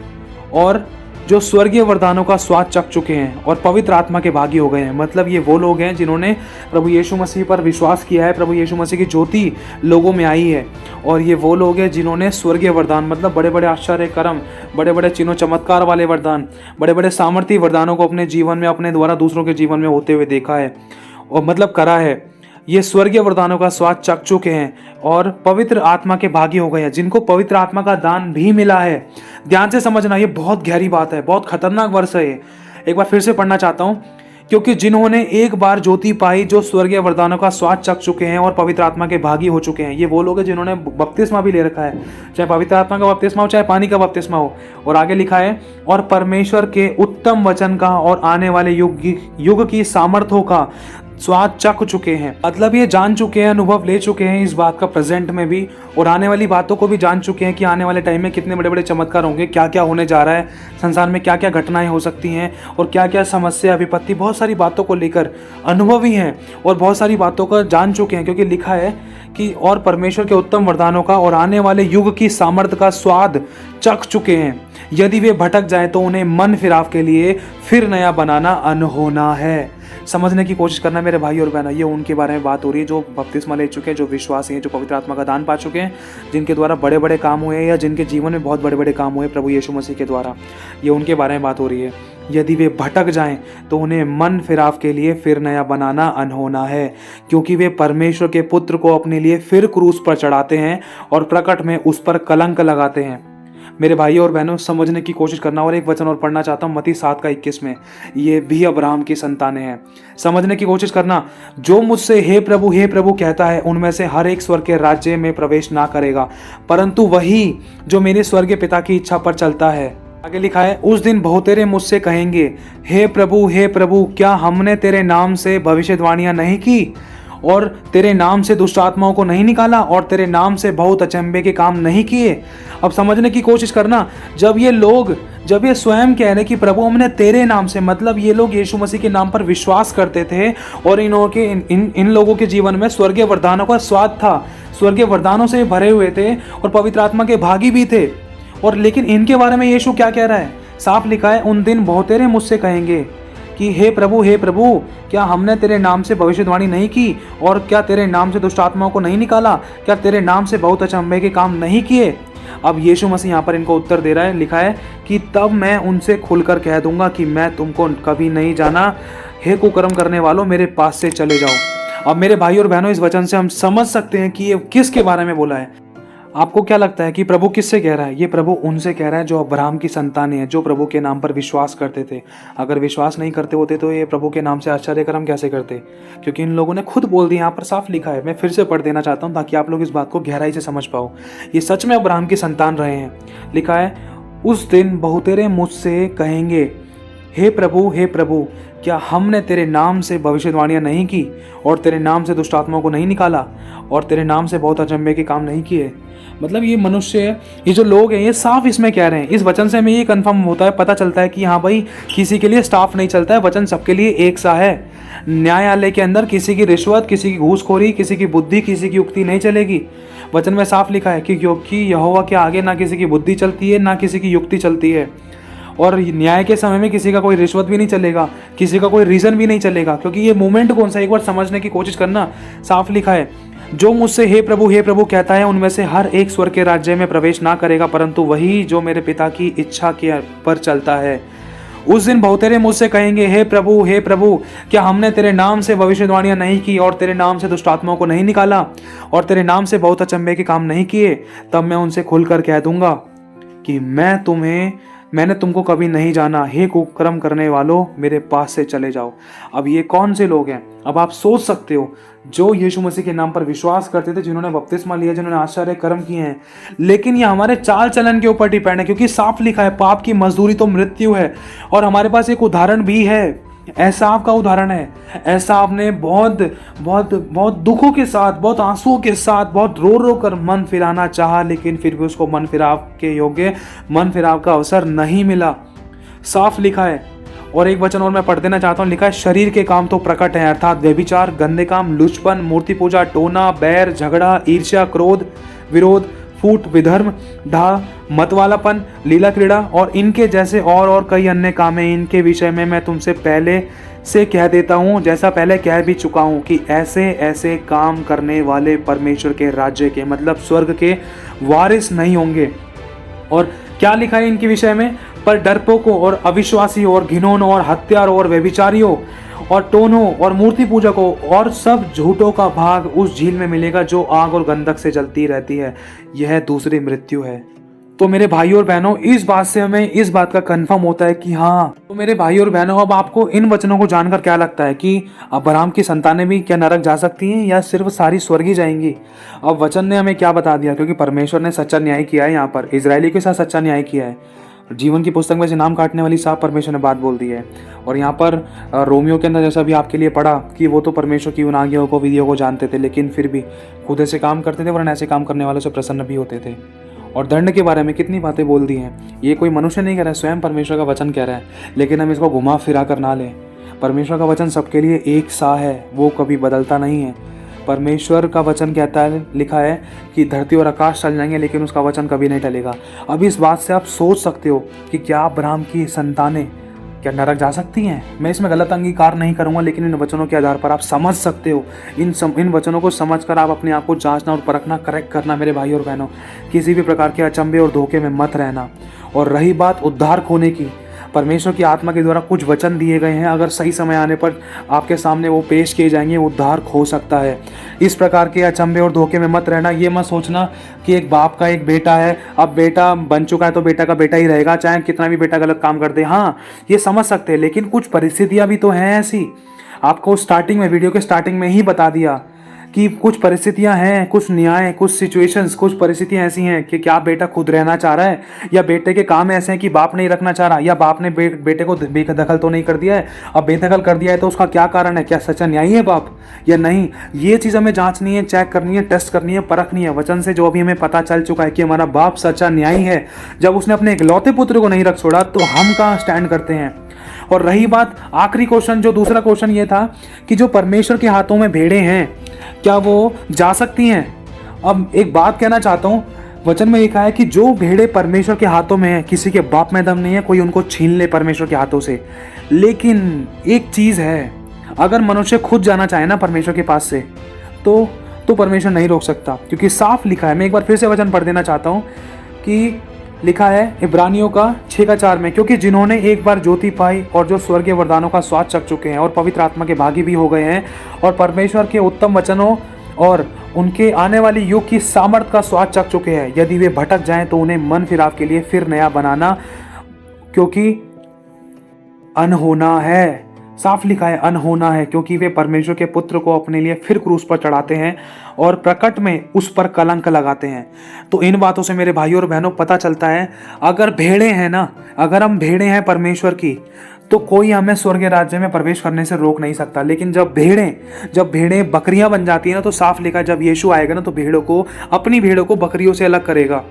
और जो स्वर्गीय वरदानों का स्वाद चख चुके हैं और पवित्र आत्मा के भागी हो गए हैं। मतलब ये वो लोग हैं जिन्होंने प्रभु यीशु मसीह पर विश्वास किया है, प्रभु यीशु मसीह की ज्योति लोगों में आई है। और ये वो लोग हैं जिन्होंने स्वर्गीय वरदान, मतलब बड़े बड़े आश्चर्य कर्म, बड़े बड़े चिन्हों चमत्कार वाले वरदान, बड़े बड़े सामर्थ्य वरदानों को अपने जीवन में, अपने द्वारा दूसरों के जीवन में होते हुए देखा है और मतलब करा है। ये स्वर्गीय वरदानों का स्वाद चख चुके हैं और पवित्र आत्मा के भागी हो गए हैं, जिनको पवित्र आत्मा का दान भी मिला है। ध्यान से समझना, ये बहुत गहरी बात है, बहुत खतरनाक वर्ष है ये। एक बार फिर से पढ़ना चाहता हूँ, क्योंकि जिन्होंने एक बार ज्योति पाई, जो स्वर्गीय वरदानों का स्वाद चख चुके हैं और पवित्र आत्मा के भागी हो चुके हैं। ये वो लोग हैं जिन्होंने बपतिस्मा भी ले रखा है, चाहे पवित्र आत्मा का बपतिस्मा हो, चाहे पानी का बपतिस्मा हो। और आगे लिखा है, और परमेश्वर के उत्तम वचन का और आने वाले युग की सामर्थ्यों का स्वाद चख चुके हैं। मतलब ये जान चुके हैं, अनुभव ले चुके हैं इस बात का प्रेजेंट में भी, और आने वाली बातों को भी जान चुके हैं कि आने वाले टाइम में कितने बड़े बड़े चमत्कार होंगे, क्या क्या होने जा रहा है, संसार में क्या क्या घटनाएं हो सकती हैं और क्या क्या समस्या, विपत्ति, बहुत सारी बातों को लेकर अनुभवी हैं और बहुत सारी बातों को जान चुके हैं। क्योंकि लिखा है कि और परमेश्वर के उत्तम वरदानों का और आने वाले युग की सामर्थ्य का स्वाद चख चुके हैं। यदि वे भटक जाएं तो उन्हें मन फिराव के लिए फिर नया बनाना अनहोना है। समझने की कोशिश करना मेरे भाई और बहनों। ये उनके बारे में बात हो रही है जो बपतिस्मा ले चुके हैं, जो विश्वासी हैं, जो पवित्र आत्मा का दान पा चुके हैं, जिनके द्वारा बड़े बड़े काम हुए हैं या जिनके जीवन में बहुत बड़े बड़े काम हुए प्रभु यीशु मसीह के द्वारा। ये उनके बारे में बात हो रही है। यदि वे भटक जाएं तो उन्हें मन फिराव के लिए फिर नया बनाना अनहोना है, क्योंकि वे परमेश्वर के पुत्र को अपने लिए फिर क्रूस पर चढ़ाते हैं और प्रकट में उस पर कलंक लगाते हैं। मेरे भाइयों और बहनों, समझने की कोशिश करना। और एक वचन और पढ़ना चाहता हूँ मत्ती 7:21 में। ये भी अब्राहम की संतानें हैं। समझने की कोशिश करना। जो मुझसे हे प्रभु कहता है, उनमें से हर एक स्वर्ग के राज्य में प्रवेश ना करेगा, परंतु वही जो मेरे स्वर्गीय पिता की इच्छा पर चलता है। आगे लिखा है, उस दिन बहुतेरे मुझसे कहेंगे, हे प्रभु, क्या हमने तेरे नाम से भविष्यवाणियां नहीं की, और तेरे नाम से दुष्ट आत्माओं को नहीं निकाला, और तेरे नाम से बहुत अचंभे के काम नहीं किए। अब समझने की कोशिश करना। जब ये स्वयं कह रहे कि प्रभु हमने तेरे नाम से, मतलब ये लोग यीशु मसीह के नाम पर विश्वास करते थे और इन लोगों के जीवन में स्वर्गीय वरदानों का स्वाद था, स्वर्गीय वरदानों से भरे हुए थे और पवित्र आत्मा के भागी भी थे। और लेकिन इनके बारे में यीशु क्या कह रहा है? साफ लिखा है, उन दिन बहुतेरे मुझसे कहेंगे कि हे प्रभु, क्या हमने तेरे नाम से भविष्यवाणी नहीं की, और क्या तेरे नाम से दुष्ट आत्माओं को नहीं निकाला, क्या तेरे नाम से बहुत अचंभे के काम नहीं किए। अब यीशु मसीह यहाँ पर इनको उत्तर दे रहा है। लिखा है कि तब मैं उनसे खुलकर कह दूंगा कि मैं तुमको कभी नहीं जाना, हे कुकर्म करने वालों, मेरे पास से चले जाओ। अब मेरे भाई और बहनों, इस वचन से हम समझ सकते हैं कि ये किसके बारे में बोला है। आपको क्या लगता है कि प्रभु किससे कह रहा है? ये प्रभु उनसे कह रहा है जो अब्राहम की संतानें हैं, जो प्रभु के नाम पर विश्वास करते थे। अगर विश्वास नहीं करते होते तो ये प्रभु के नाम से आश्चर्य कर्म कैसे करते? क्योंकि इन लोगों ने खुद बोल दिया, यहाँ पर साफ लिखा है। मैं फिर से पढ़ देना चाहता हूँ ताकि आप लोग इस बात को गहराई से समझ पाओ। ये सच में अब्राहम की संतान रहे हैं। लिखा है, उस दिन बहुतेरे मुझसे कहेंगे, हे प्रभु, क्या हमने तेरे नाम से भविष्यवाणियां नहीं की, और तेरे नाम से दुष्ट आत्माओं को नहीं निकाला, और तेरे नाम से बहुत अचंभे के काम नहीं किए। मतलब ये मनुष्य, ये जो लोग हैं, ये साफ इसमें कह रहे हैं। इस वचन से हमें ये कंफर्म होता है, पता चलता है कि हाँ भाई, किसी के लिए स्टाफ नहीं चलता है, वचन सबके लिए एक सा है। न्यायालय के अंदर किसी की रिश्वत, किसी की घूसखोरी, किसी की बुद्धि, किसी की युक्ति नहीं चलेगी। वचन में साफ लिखा है कि क्योंकि यहोवा के आगे ना किसी की बुद्धि चलती है, ना किसी की युक्ति चलती है। और न्याय के समय में किसी का कोई रिश्वत भी नहीं चलेगा, किसी का कोई रीजन भी नहीं चलेगा। क्योंकि ये मोमेंट कौन सा, एक बार समझने की कोशिश करना। साफ लिखा है, जो मुझसे हे प्रभु कहता है, उनमें से हर एक स्वर्ग के राज्य में प्रवेश ना करेगा, परंतु वही जो मेरे पिता की इच्छा के पर चलता है। उस दिन बहुतेरे मुझसे कहेंगे, हे प्रभु, क्या हमने तेरे नाम से भविष्यवाणियां नहीं की, और तेरे नाम से दुष्ट आत्माओं को नहीं निकाला, और तेरे नाम से बहुत अचंभे के काम नहीं किए। तब मैं उनसे खुलकर कह दूंगा कि मैंने तुमको कभी नहीं जाना, हे कुकर्म करने वालों, मेरे पास से चले जाओ। अब ये कौन से लोग हैं? अब आप सोच सकते हो, जो यीशु मसीह के नाम पर विश्वास करते थे, जिन्होंने बपतिस्मा लिया, जिन्होंने आश्चर्य कर्म किए हैं। लेकिन ये हमारे चाल चलन के ऊपर डिपेंड है, क्योंकि साफ लिखा है, पाप की मजदूरी तो मृत्यु है। और हमारे पास एक उदाहरण भी है, एसाव का उदाहरण है। एसाव ने बहुत दुखों के साथ, बहुत आंसुओं के साथ, बहुत रो कर मन फिराना चाहा, लेकिन फिर भी उसको मन फिराव के योग्य, मन फिराव का अवसर नहीं मिला। साफ लिखा है। और एक वचन और मैं पढ़ देना चाहता हूँ। लिखा है, शरीर के काम तो प्रकट हैं, अर्थात व्यभिचार, गंदे काम, लुचपन, मूर्ति पूजा, टोना, बैर, झगड़ा, ईर्ष्या, क्रोध, विरोध, फूट, विधर्म, ढा, मतवालापन, लीला क्रीड़ा और इनके जैसे और कई अन्य काम हैं। इनके विषय में मैं तुमसे पहले से कह देता हूँ, जैसा पहले कह भी चुका हूँ, कि ऐसे ऐसे काम करने वाले परमेश्वर के राज्य के, मतलब स्वर्ग के वारिस नहीं होंगे। और क्या लिखा है इनके विषय में? पर डरपोकों और अविश्वासियों और घिनौनों और हत्यारों और व्यभिचारियों और टोनों और मूर्ति पूजकों और सब झूठों का भाग उस झील में मिलेगा जो आग और गंधक से जलती रहती है। यह दूसरी मृत्यु है। तो मेरे भाइयों और बहनों, इस बात से हमें इस बात का कंफर्म होता है कि हाँ। तो मेरे भाइयों और बहनों, अब आपको इन वचनों को जानकर क्या लगता है कि अब्राहम की संतानें भी क्या नरक जा सकती हैं, या सिर्फ सारी स्वर्ग ही जाएंगी? अब वचन ने हमें क्या बता दिया, क्योंकि परमेश्वर ने सच्चा न्याय किया है। यहाँ पर इजरायली के साथ सच्चा न्याय किया है। जीवन की पुस्तक में से नाम काटने वाली साफ परमेश्वर ने बात बोल दी है। और यहाँ पर रोमियो के अंदर जैसा भी आपके लिए पढ़ा कि वो तो परमेश्वर की उन आज्ञाओं को, विधियों को जानते थे, लेकिन फिर भी खुद से काम करते थे, वरना ऐसे काम करने वालों से प्रसन्न भी होते थे। और दंड के बारे में कितनी बातें बोल दी हैं। ये कोई मनुष्य नहीं कह रहा है, स्वयं परमेश्वर का वचन कह रहा है। लेकिन हम इसको घुमा फिरा कर ना लें। परमेश्वर का वचन सबके लिए एक सा है, वो कभी बदलता नहीं है। परमेश्वर का वचन कहता है, लिखा है कि धरती और आकाश चल जाएंगे, लेकिन उसका वचन कभी नहीं टलेगा। अब इस बात से आप सोच सकते हो कि क्या अब्राहम की संतानें क्या नरक जा सकती हैं? मैं इसमें गलत अंगीकार नहीं करूंगा, लेकिन इन वचनों के आधार पर आप समझ सकते हो। इन वचनों को समझकर आप अपने आप को जांचना और परखना, करेक्ट करना मेरे भाई और बहनों। किसी भी प्रकार के अचंभे और धोखे में मत रहना। और रही बात उद्धार खोने की, परमेश्वर की आत्मा के द्वारा कुछ वचन दिए गए हैं, अगर सही समय आने पर आपके सामने वो पेश किए जाएंगे, उद्धार खो सकता है। इस प्रकार के अचंभे और धोखे में मत रहना। ये मत सोचना कि एक बाप का एक बेटा है, अब बेटा बन चुका है तो बेटा का बेटा ही रहेगा, चाहे कितना भी बेटा गलत काम कर दे। हाँ, ये समझ सकते हैं, लेकिन कुछ परिस्थितियां भी तो हैं ऐसी। आपको स्टार्टिंग में, वीडियो के स्टार्टिंग में ही बता दिया कि कुछ परिस्थितियां हैं, कुछ न्याय, कुछ सिचुएशंस, कुछ परिस्थितियां ऐसी हैं कि क्या बेटा खुद रहना चाह रहा है, या बेटे के काम ऐसे हैं कि बाप नहीं रखना चाह रहा, या बाप ने बेटे को बेदखल तो नहीं कर दिया है। अब बेदखल कर दिया है तो उसका क्या कारण है, क्या सच्चा न्यायी है बाप या नहीं? ये चीज़ हमें जांचनी है, चेक करनी है, टेस्ट करनी है, परखनी है। वचन से जो अभी हमें पता चल चुका है कि हमारा बाप सच्चा न्यायी है, जब उसने अपने इकलौते पुत्र को नहीं रख छोड़ा, तो हम कहाँ स्टैंड करते हैं? और रही बात आखिरी क्वेश्चन, जो दूसरा क्वेश्चन ये था कि जो परमेश्वर के हाथों में भेड़ें हैं, क्या वो जा सकती हैं? अब एक बात कहना चाहता हूँ, वचन में लिखा है कि जो भेड़ें परमेश्वर के हाथों में है, किसी के बाप में दम नहीं है कोई उनको छीन ले परमेश्वर के हाथों से। लेकिन एक चीज़ है, अगर मनुष्य खुद जाना चाहे ना परमेश्वर के पास से, तो परमेश्वर नहीं रोक सकता, क्योंकि साफ लिखा है। मैं एक बार फिर से वचन पढ़ देना चाहता हूँ कि लिखा है इब्रानियों का 6:4 में, क्योंकि जिन्होंने एक बार ज्योति पाई और जो स्वर्गीय वरदानों का स्वाद चख चुके हैं और पवित्र आत्मा के भागी भी हो गए हैं और परमेश्वर के उत्तम वचनों और उनके आने वाली युग की सामर्थ का स्वाद चख चुके हैं, यदि वे भटक जाएं तो उन्हें मन फिराव के लिए फिर नया बनाना, क्योंकि अनहोना है। साफ लिखा है अनहोना है, क्योंकि वे परमेश्वर के पुत्र को अपने लिए फिर क्रूस पर चढ़ाते हैं और प्रकट में उस पर कलंक लगाते हैं। तो इन बातों से मेरे भाइयों और बहनों पता चलता है, अगर भेड़े हैं ना, अगर हम भेड़े हैं परमेश्वर की, तो कोई हमें स्वर्ग राज्य में प्रवेश करने से रोक नहीं सकता। लेकिन जब भेड़ें बकरियां बन जाती है ना, तो साफ लिखा है जब यीशु आएगा ना, तो अपनी भेड़ों को बकरियों से अलग करेगा,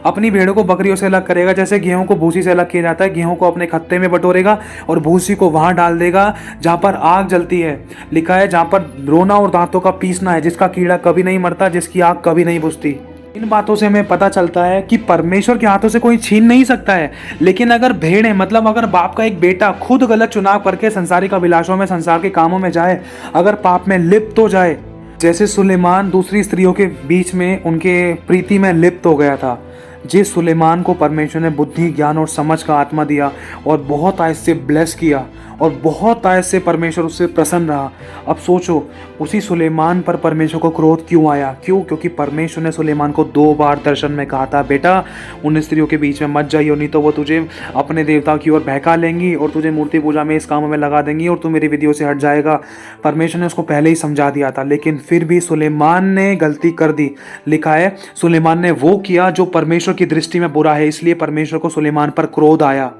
अपनी भेड़ों को बकरियों से अलग करेगा। जैसे गेहूं को भूसी से अलग किया जाता है, गेहूं को अपने खत्ते में बटोरेगा और भूसी को वहां डाल देगा जहां पर आग जलती है। लिखा है जहां पर रोना और दांतों का पीसना है, जिसका कीड़ा कभी नहीं मरता, जिसकी आग कभी नहीं बुझती। इन बातों से हमें पता चलता है कि परमेश्वर के हाथों से कोई छीन नहीं सकता है। लेकिन अगर भेड़ है, मतलब अगर बाप का एक बेटा खुद गलत चुनाव करके संसारिक अभिलाषों में, संसार के कामों में जाए, अगर पाप में लिप्त हो जाए, जैसे सुलेमान दूसरी स्त्रियों के बीच में उनके प्रीति में लिप्त हो गया था, जिस सुलेमान को परमेश्वर ने बुद्धि, ज्ञान और समझ का आत्मा दिया और बहुत आयत से ब्लेस किया और बहुत आयत से परमेश्वर उससे प्रसन्न रहा। अब सोचो, उसी सुलेमान पर परमेश्वर को क्रोध क्यों आया? क्योंकि परमेश्वर ने सुलेमान को 2 बार दर्शन में कहा था, बेटा उन स्त्रियों के बीच में मत जाइयो, नहीं तो वो तुझे अपने देवता की ओर बहका लेंगी और तुझे मूर्ति पूजा में इस काम में लगा देंगी और तू मेरी विधियों से हट जाएगा। परमेश्वर ने उसको पहले ही समझा दिया था, लेकिन फिर भी सुलेमान ने गलती कर दी। लिखा है सुलेमान ने वो किया जो परमेश्वर की दृष्टि में बुरा है, इसलिए परमेश्वर को सुलेमान पर क्रोध आया।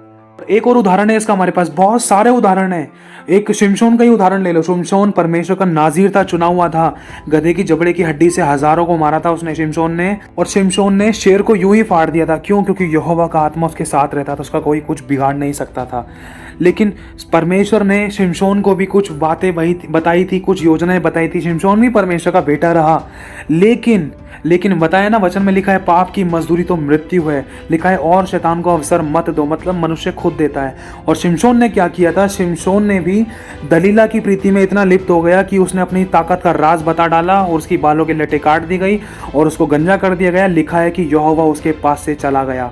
एक और उदाहरण है इसका, हमारे पास बहुत सारे उदाहरण हैं। एक शिमशोन का ही उदाहरण ले लो। शिमशोन परमेश्वर का नाजीर था, चुना हुआ था। गधे की जबड़े की हड्डी से हजारों को मारा था उसने, शिमशोन ने। और शिमशोन ने शेर को यूं ही फाड़ दिया था। क्यों? क्योंकि यहोवा का आत्मा उसके साथ रहता था, उसका कोई कुछ बिगाड़ नहीं सकता था। लेकिन परमेश्वर ने शिमशोन को भी कुछ बातें बताई थी, कुछ योजनाएं बताई थी। शिमशोन भी परमेश्वर का बेटा रहा, लेकिन बताया ना, वचन में लिखा है पाप की मजदूरी तो मृत्यु है। लिखा है और शैतान को अवसर मत दो, मतलब मनुष्य खुद देता है। और शिमशोन ने क्या किया था? शिमशोन ने भी दलीला की प्रीति में इतना लिप्त हो गया कि उसने अपनी ताकत का राज बता डाला और उसकी बालों के लटे काट दी गई और उसको गंजा कर दिया गया। लिखा है कि यहोवा उसके पास से चला गया।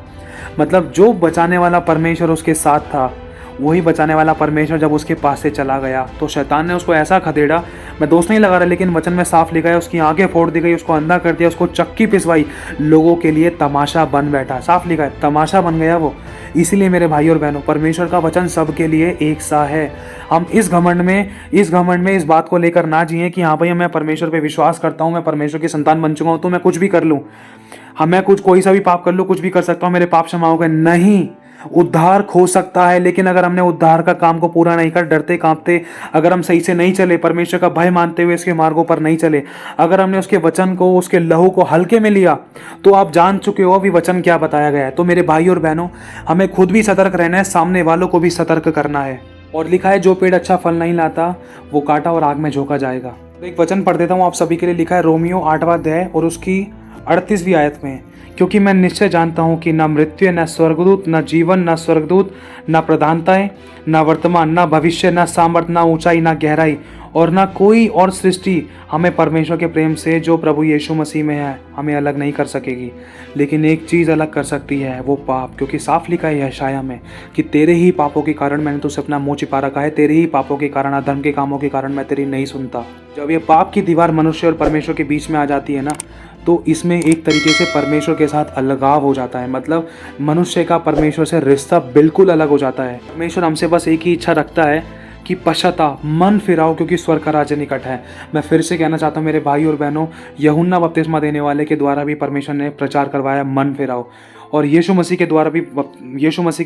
मतलब जो बचाने वाला परमेश्वर उसके साथ था, वही बचाने वाला परमेश्वर जब उसके पास से चला गया, तो शैतान ने उसको ऐसा खदेड़ा, मैं दोष नहीं लगा रहा, लेकिन वचन में साफ लिखा है उसकी आंखें फोड़ दी गई, उसको अंधा कर दिया, उसको चक्की पिसवाई, लोगों के लिए तमाशा बन बैठा। साफ लिखा है तमाशा बन गया वो। इसीलिए मेरे भाई और बहनों, परमेश्वर का वचन सबके लिए एक सा है। हम इस घमंड में इस बात को लेकर ना जिए कि हाँ भाई मैं परमेश्वर पे विश्वास करता हूँ, मैं परमेश्वर की संतान बन चुका हूँ तो मैं कुछ भी कर लूँ, मैं कोई सा भी पाप कर लूँ, कुछ भी कर सकता हूँ, मेरे पाप क्षमा हो गए। नहीं, उद्धार खो सकता है, लेकिन अगर हमने उद्धार का काम को पूरा नहीं कर, डरते कांपते अगर हम सही से नहीं चले, परमेश्वर का भय मानते हुए इसके मार्गों पर नहीं चले, अगर हमने उसके वचन को, उसके लहू को हल्के में लिया, तो आप जान चुके हो अभी वचन क्या बताया गया है। तो मेरे भाई और बहनों, हमें खुद भी सतर्क रहना है, सामने वालों को भी सतर्क करना है। और लिखा है जो पेड़ अच्छा फल नहीं लाता वो काटा और आग में झोंका जाएगा। तो एक वचन पढ़ देता हूँ आप सभी के लिए। लिखा है रोमियो 8वां अध्याय और उसकी 38वीं आयत में, क्योंकि मैं निश्चय जानता हूँ कि न मृत्यु न स्वर्गदूत न जीवन न स्वर्गदूत न प्रधानताएं न वर्तमान न भविष्य न सामर्थ न ऊंचाई न गहराई और न कोई और सृष्टि हमें परमेश्वर के प्रेम से जो प्रभु यीशु मसीह में है हमें अलग नहीं कर सकेगी। लेकिन एक चीज़ अलग कर सकती है, वो पाप, क्योंकि साफ लिखा है यशायाह में कि तेरे ही पापों के कारण मैंने तुझसे अपना मुँह छिपा रखा है, तेरे ही पापों के कारण, अधर्म के कामों के कारण मैं तेरी नहीं सुनता। जब ये पाप की दीवार मनुष्य और परमेश्वर के बीच में आ जाती है ना, तो इसमें एक तरीके से परमेश्वर के साथ अलगाव हो जाता है। मतलब मनुष्य का परमेश्वर से रिश्ता बिल्कुल अलग हो जाता है। परमेश्वर हमसे बस एक ही इच्छा रखता है कि पश्चाताप, मन फिराओ, क्योंकि स्वर्ग का राज्य निकट है। मैं फिर से कहना चाहता हूँ मेरे भाई और बहनों, यूहन्ना बपतिस्मा देने वाले के द्वारा भी परमेश्वर ने प्रचार करवाया मन फिराओ, और यीशु मसीह के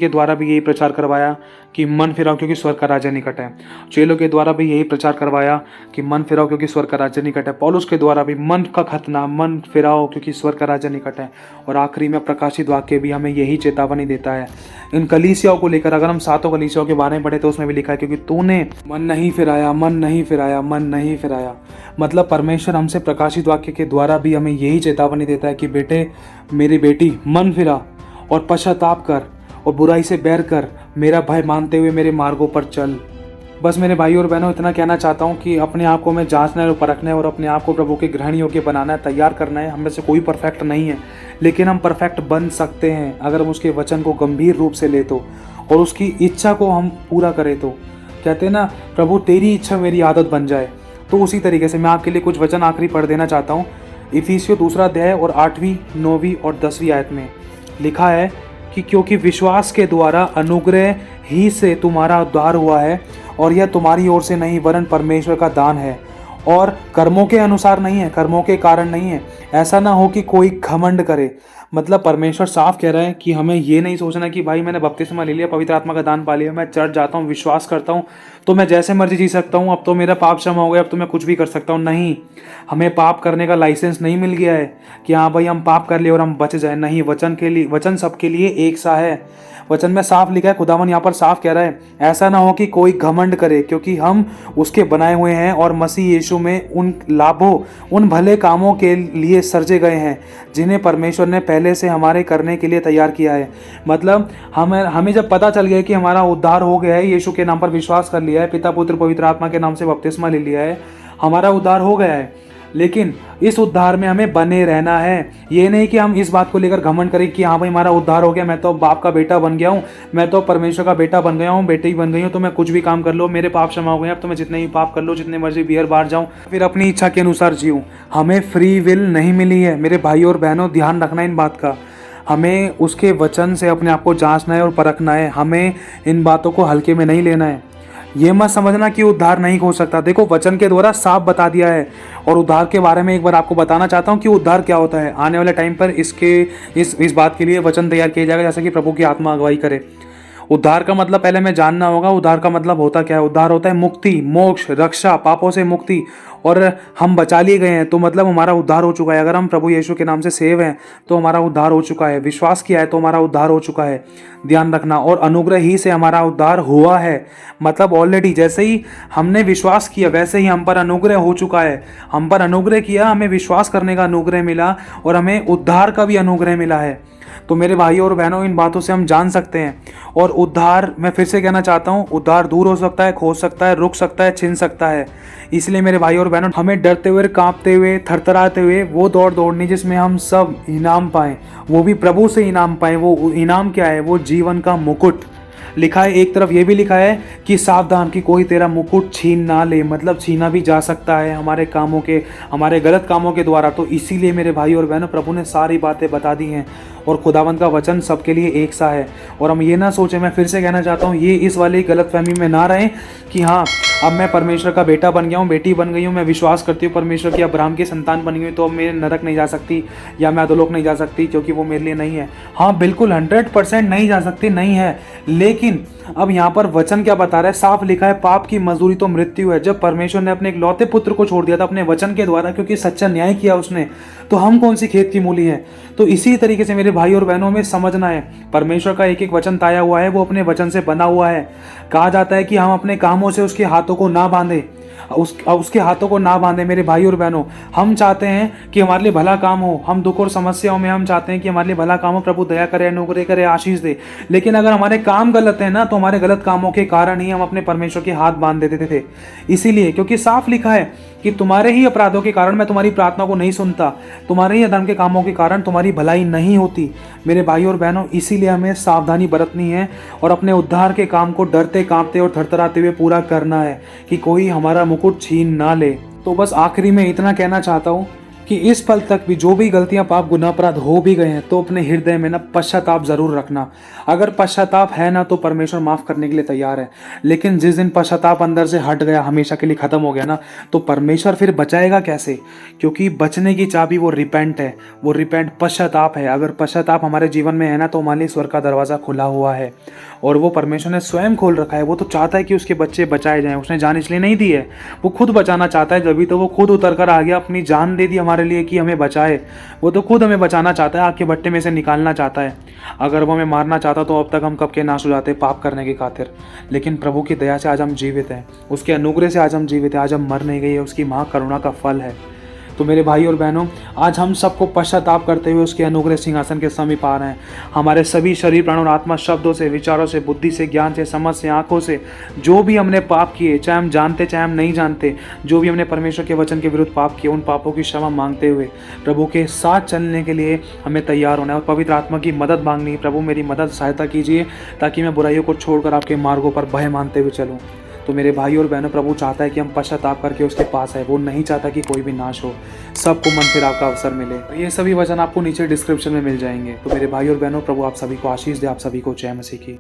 द्वारा भी यही प्रचार करवाया कि मन फिराओ क्योंकि स्वर्ग का राज्य निकट है। चेलों के द्वारा भी यही प्रचार करवाया कि मन फिराओ क्योंकि स्वर्ग का राज्य निकट है। पौलुस के द्वारा भी मन का खतना, मन फिराओ क्योंकि स्वर्ग का राज्य निकट है। और आखिरी में प्रकाशित वाक्य भी हमें यही चेतावनी देता है इन कलीसियाओं को लेकर। अगर हम 7 कलीसियाओं के बारे में पढ़े तो उसमें भी लिखा है क्योंकि तूने मन नहीं फिराया, मन नहीं फिराया, मन नहीं फिराया। मतलब परमेश्वर हमसे प्रकाशित वाक्य के द्वारा भी हमें यही चेतावनी देता है कि बेटे, मेरी बेटी, मन फिरा और पश्चाताप कर और बुराई से बैर कर, मेरा भय मानते हुए मेरे मार्गों पर चल। बस मेरे भाई और बहनों, इतना कहना चाहता हूँ कि अपने आप को हमें जांचना है और परखना है और अपने आप को प्रभु के ग्रहण योग्य बनाना है, तैयार करना है। हम में से कोई परफेक्ट नहीं है, लेकिन हम परफेक्ट बन सकते हैं अगर हम उसके वचन को गंभीर रूप से ले तो, और उसकी इच्छा को हम पूरा करें तो। कहते हैं ना, प्रभु तेरी इच्छा मेरी आदत बन जाए। तो उसी तरीके से मैं आपके लिए कुछ वचन आखिरी पढ़ देना चाहता हूँ। इफिसियों 2 अध्याय और 8वीं, 9वीं और 10वीं आयत में लिखा है कि क्योंकि विश्वास के द्वारा अनुग्रह ही से तुम्हारा उद्धार हुआ है, और यह तुम्हारी ओर से नहीं वरन परमेश्वर का दान है, और कर्मों के अनुसार नहीं है, कर्मों के कारण नहीं है, ऐसा ना हो कि कोई घमंड करे। मतलब परमेश्वर साफ कह रहा है कि हमें ये नहीं सोचना कि भाई मैंने बपतिस्मा ले लिया, पवित्र आत्मा का दान पा लिया, मैं चर्च जाता हूँ, विश्वास करता हूँ, तो मैं जैसे मर्जी जी सकता हूँ, अब तो मेरा पाप क्षमा हो गया, अब तो मैं कुछ भी कर सकता हूँ। नहीं, हमें पाप करने का लाइसेंस नहीं मिल गया है कि हाँ भाई हम पाप कर लिए और हम बच जाए। नहीं, वचन सबके लिए एक सा है। वचन में साफ लिखा है, खुदावन यहाँ पर साफ कह रहा है, ऐसा ना हो कि कोई घमंड करे, क्योंकि हम उसके बनाए हुए हैं और मसीह यीशु में उन लाभों, उन भले कामों के लिए सर्जे गए हैं जिन्हें परमेश्वर ने पहले से हमारे करने के लिए तैयार किया है। मतलब हमें जब पता चल गया कि हमारा उद्धार हो गया है, यीशु के नाम पर विश्वास कर लिया है, पिता पुत्र पवित्र आत्मा के नाम से बपतिस्मा ले लिया है, हमारा उद्धार हो गया है, लेकिन इस उद्धार में हमें बने रहना है। ये नहीं कि हम इस बात को लेकर घमंड करें कि हाँ भाई हमारा उद्धार हो गया, मैं तो बाप का बेटा बन गया हूँ, मैं तो परमेश्वर का बेटा बन गया हूँ, बेटी बन गई हूँ, तो मैं कुछ भी काम कर लो, मेरे पाप क्षमा हो गए, अब तो मैं जितने ही पाप कर लो, जितने मर्जी बियर बाहर जाऊँ, फिर अपनी इच्छा के अनुसार जीऊँ। हमें फ्री विल नहीं मिली है मेरे भाई और बहनों, ध्यान रखना इन बात का। हमें उसके वचन से अपने आप को जांचना है और परखना है। हमें इन बातों को हल्के में नहीं लेना है। ये मत समझना कि उद्धार नहीं हो सकता। देखो, वचन के द्वारा साफ बता दिया है। और उद्धार के बारे में एक बार आपको बताना चाहता हूँ कि उद्धार क्या होता है। आने वाले टाइम पर इस बात के लिए वचन तैयार किया जाएगा, जैसा कि प्रभु की आत्मा अगुवाई करे। उद्धार का मतलब पहले हमें जानना होगा, उद्धार का मतलब होता क्या है। उद्धार होता है मुक्ति, मोक्ष, रक्षा, पापों से मुक्ति, और हम बचा लिए गए हैं तो मतलब हमारा उद्धार हो चुका है। अगर हम प्रभु यीशु के नाम से सेव हैं तो हमारा उद्धार हो चुका है। विश्वास किया है तो हमारा उद्धार हो चुका है, ध्यान रखना। और अनुग्रह ही से हमारा उद्धार हुआ है, मतलब ऑलरेडी जैसे ही हमने विश्वास किया वैसे ही हम पर अनुग्रह हो चुका है। हम पर अनुग्रह किया, हमें विश्वास करने का अनुग्रह मिला और हमें उद्धार का भी अनुग्रह मिला है। तो मेरे भाइयों और बहनों, इन बातों से हम जान सकते हैं। और उद्धार, मैं फिर से कहना चाहता हूँ, उद्धार दूर हो सकता है, खो सकता है, रुक सकता है, छिन सकता है। इसलिए मेरे भाइयों और बहनों, हमें डरते हुए, कांपते हुए, थरथराते हुए वो दौड़ दौड़नी जिसमें हम सब इनाम पाएं, वो भी प्रभु से इनाम पाएं। वो इनाम क्या है? वो जीवन का मुकुट। लिखा है, एक तरफ ये भी लिखा है कि सावधान कि कोई तेरा मुकुट छीन ना ले। मतलब छीना भी जा सकता है हमारे कामों के, हमारे गलत कामों के द्वारा। तो इसीलिए मेरे भाई और बहनों, प्रभु ने सारी बातें बता दी हैं और खुदावंत का वचन सबके लिए एक सा है। और हम ये ना सोचें, मैं फिर से कहना चाहता हूँ, ये इस वाली गलतफहमी में ना रहें कि हाँ अब मैं परमेश्वर का बेटा बन गया हूँ, बेटी बन गई हूँ, मैं विश्वास करती हूँ परमेश्वर की, अब्राहम की संतान बन गई हूँ, तो अब मैं नरक नहीं जा सकती या मैं अधोलोक नहीं जा सकती क्योंकि वो मेरे लिए नहीं है। हाँ बिल्कुल 100% नहीं जा सकती, नहीं है। लेकिन अब यहाँ पर वचन क्या बता रहा है? साफ लिखा है, पाप की मजदूरी तो मृत्यु है। जब परमेश्वर ने अपने इकलौते पुत्र को छोड़ दिया था अपने वचन के द्वारा, क्योंकि सच्चा न्याय किया उसने, तो हम कौन सी खेत की मूली है? तो इसी तरीके से मेरे भाई और बहनों में समझना है, परमेश्वर का एक एक वचन ताया हुआ है, वो अपने वचन से बना हुआ है। कहा जाता है कि हम अपने कामों से उसके हाथों को ना बांधे, उसके हाथों को ना बांधे। मेरे भाई और बहनों, हम चाहते हैं कि हमारे लिए भला काम हो, हम दुख और समस्याओं में हम चाहते हैं कि हमारे लिए भला काम हो, प्रभु दया करे, अनुग्रह करे, आशीष दे। लेकिन अगर हमारे काम गलत है ना, तो हमारे गलत कामों के कारण ही हम अपने परमेश्वर के हाथ बांध देते थे। इसीलिए, क्योंकि साफ लिखा है कि तुम्हारे ही अपराधों के कारण मैं तुम्हारी प्रार्थना को नहीं सुनता, तुम्हारे ही अधर्म के कामों के कारण तुम्हारी भलाई नहीं होती। मेरे भाई और बहनों, इसीलिए हमें सावधानी बरतनी है और अपने उद्धार के काम को डरते, कांपते और थरथराते हुए पूरा करना है कि कोई हमारा मुकुट छीन ना ले। तो बस आखिरी में इतना कहना चाहता हूँ कि इस पल तक भी जो भी गलतियां, पाप, गुनाह, अपराध हो भी गए हैं, तो अपने हृदय में ना पश्चाताप जरूर रखना। अगर पश्चाताप है ना, तो परमेश्वर माफ करने के लिए तैयार है। लेकिन जिस दिन पश्चाताप अंदर से हट गया, हमेशा के लिए खत्म हो गया ना, तो परमेश्वर फिर बचाएगा कैसे? क्योंकि बचने की चाबी वो रिपेंट है, वो रिपेंट पश्चाताप है। अगर पश्चाताप हमारे जीवन में है ना, तो हमारे लिए स्वर्ग का दरवाजा खुला हुआ है और वो परमेश्वर ने स्वयं खोल रखा है। वो तो चाहता है कि उसके बच्चे बचाए जाएं। उसने जान इसलिए नहीं दी है, वो खुद बचाना चाहता है। जब भी तो वो खुद उतर कर आ गया, अपनी जान दे दी हमारे लिए कि हमें बचाए। वो तो खुद हमें बचाना चाहता है, आग के भट्टे में से निकालना चाहता है। अगर वो हमें मारना चाहता तो अब तक हम कब के नाश हो जाते पाप करने की खातिर। लेकिन प्रभु की दया से आज हम जीवित हैं, उसके अनुग्रह से आज हम जीवित हैं, आज हम मर नहीं गए, उसकी महा करुणा का फल है। तो मेरे भाई और बहनों, आज हम सबको पश्चाताप करते हुए उसके अनुग्रह सिंहासन के समीप आ रहे हैं। हमारे सभी शरीर, प्राण और आत्मा, शब्दों से, विचारों से, बुद्धि से, ज्ञान से, समझ से, आंखों से, जो भी हमने पाप किए, चाहे हम जानते चाहे हम नहीं जानते, जो भी हमने परमेश्वर के वचन के विरुद्ध पाप किए, उन पापों की क्षमा मांगते हुए प्रभु के साथ चलने के लिए हमें तैयार होना है और पवित्र आत्मा की मदद मांगनी है। प्रभु मेरी मदद, सहायता कीजिए ताकि मैं बुराइयों को छोड़कर आपके मार्गों पर भय मानते हुए चलूँ। तो मेरे भाई और बहनों, प्रभु चाहता है कि हम पश्चाताप करके उसके पास आए। वो नहीं चाहता कि कोई भी नाश हो, सबको मन फिराव का अवसर मिले। तो ये सभी वचन आपको नीचे डिस्क्रिप्शन में मिल जाएंगे। तो मेरे भाई और बहनों, प्रभु आप सभी को आशीष दे, आप सभी को जय मसीह की।